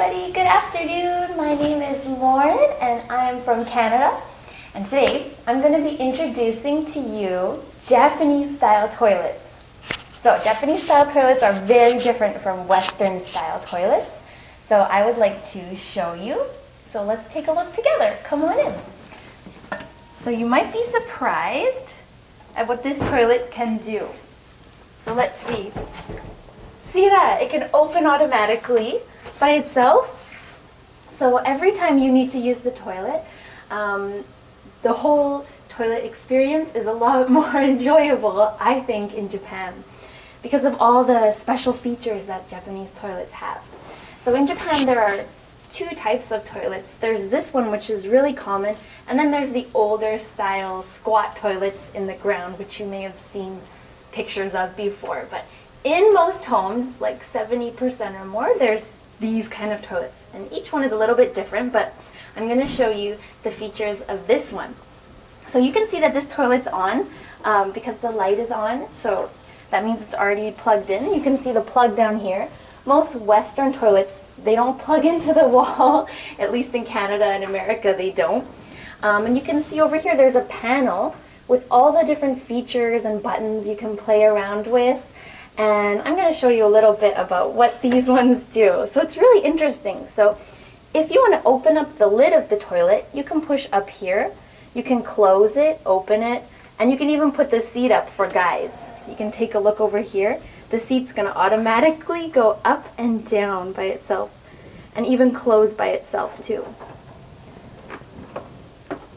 everybody, good afternoon. My name is Lauren and I'm from Canada. And today I'm going to be introducing to you Japanese style toilets. So Japanese style toilets are very different from Western style toilets. So I would like to show you. So let's take a look together. Come on in. So you might be surprised at what this toilet can do. So let's see. See that? It can open automatically by itself. So every time you need to use the toilet, the whole toilet experience is a lot more enjoyable, I think, in Japan because of all the special features that Japanese toilets have. So in Japan there are two types of toilets. There's this one, which is really common, and then there's the older style squat toilets in the ground, which you may have seen pictures of before. But in most homes, like 70% or more, there's these kind of toilets. And each one is a little bit different, but I'm going to show you the features of this one. So you can see that this toilet's on because the light is on, so that means it's already plugged in. You can see the plug down here. Most Western toilets, they don't plug into the wall, at least in Canada and America they don't. And you can see over here there's a panel with all the different features and buttons you can play around with. And I'm going to show you a little bit about what these ones do. So it's really interesting. So if you want to open up the lid of the toilet, you can push up here. You can close it, open it, and you can even put the seat up for guys. So you can take a look over here. The seat's going to automatically go up and down by itself, and even close by itself too.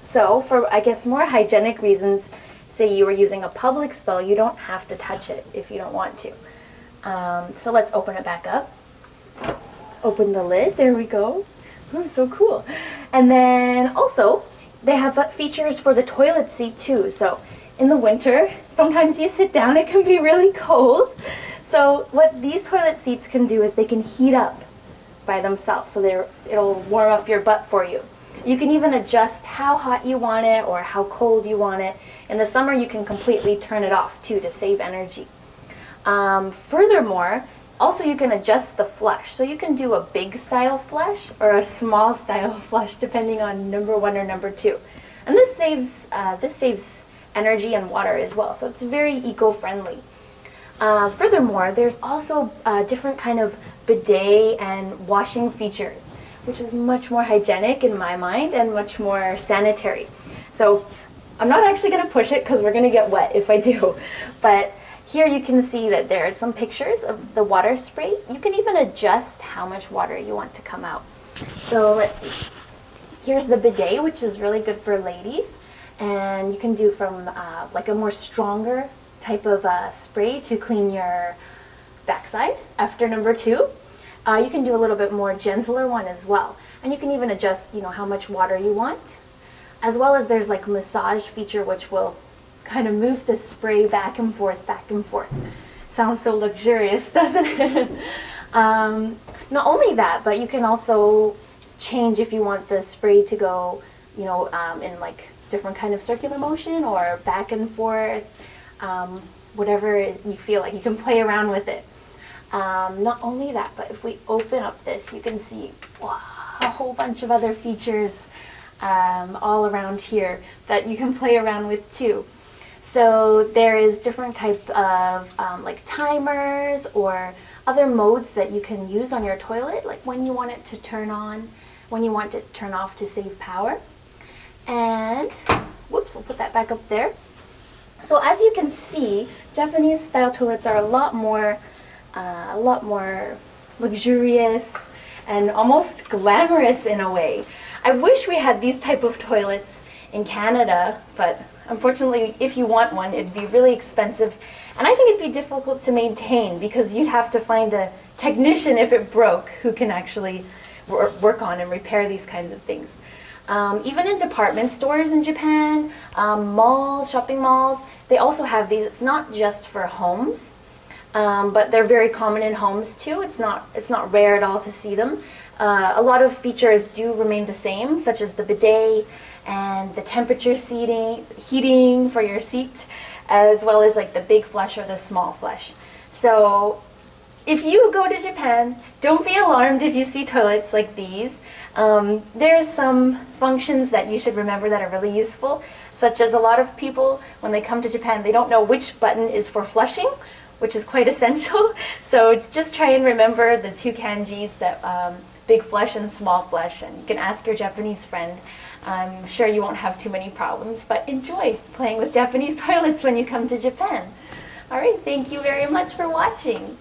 So for, I guess, more hygienic reasons, say you were using a public stall, you don't have to touch it if you don't want to. So let's open it back up. Open the lid, there we go. Oh, so cool. And then also, they have features for the toilet seat too. So in the winter, sometimes you sit down, it can be really cold. So what these toilet seats can do is they can heat up by themselves. So it'll warm up your butt for you. You can even adjust how hot you want it or how cold you want it. In the summer, you can completely turn it off too to save energy. Furthermore, also you can adjust the flush. So you can do a big style flush or a small style flush depending on number 1 or number 2. And this saves energy and water as well. So it's very eco-friendly. Furthermore, there's also different kind of bidet and washing features, which is much more hygienic in my mind and much more sanitary. So I'm not actually going to push it because we're going to get wet if I do. But here you can see that there are some pictures of the water spray. You can even adjust how much water you want to come out. So let's see. Here's the bidet, which is really good for ladies. And you can do from like a more stronger type of spray to clean your backside after number 2. You can do a little bit more gentler one as well. And you can even adjust, how much water you want. As well as there's like a massage feature which will kind of move the spray back and forth, back and forth. Sounds so luxurious, doesn't it? Not only that, but you can also change if you want the spray to go, in like different kind of circular motion or back and forth, whatever you feel like. You can play around with it. Not only that, but if we open up this, you can see a whole bunch of other features all around here that you can play around with too. So there is different type of like timers or other modes that you can use on your toilet, like when you want it to turn on, when you want it to turn off to save power. And whoops, we'll put that back up there. So as you can see, Japanese style toilets are a lot more luxurious and almost glamorous in a way. I wish we had these type of toilets in Canada, but unfortunately, if you want one, it'd be really expensive. And I think it'd be difficult to maintain because you'd have to find a technician if it broke who can actually work on and repair these kinds of things. Even in department stores in Japan, malls, shopping malls, they also have these. It's not just for homes, but they're very common in homes too. It's not rare at all to see them. A lot of features do remain the same, such as the bidet and the temperature heating for your seat, as well as like the big flush or the small flush. So if you go to Japan, don't be alarmed if you see toilets like these. There's some functions that you should remember that are really useful, such as a lot of people, when they come to Japan, they don't know which button is for flushing, which is quite essential. So just try and remember the two kanjis, that big flush and small flush, and you can ask your Japanese friend. I'm sure you won't have too many problems, but enjoy playing with Japanese toilets when you come to Japan. All right, thank you very much for watching.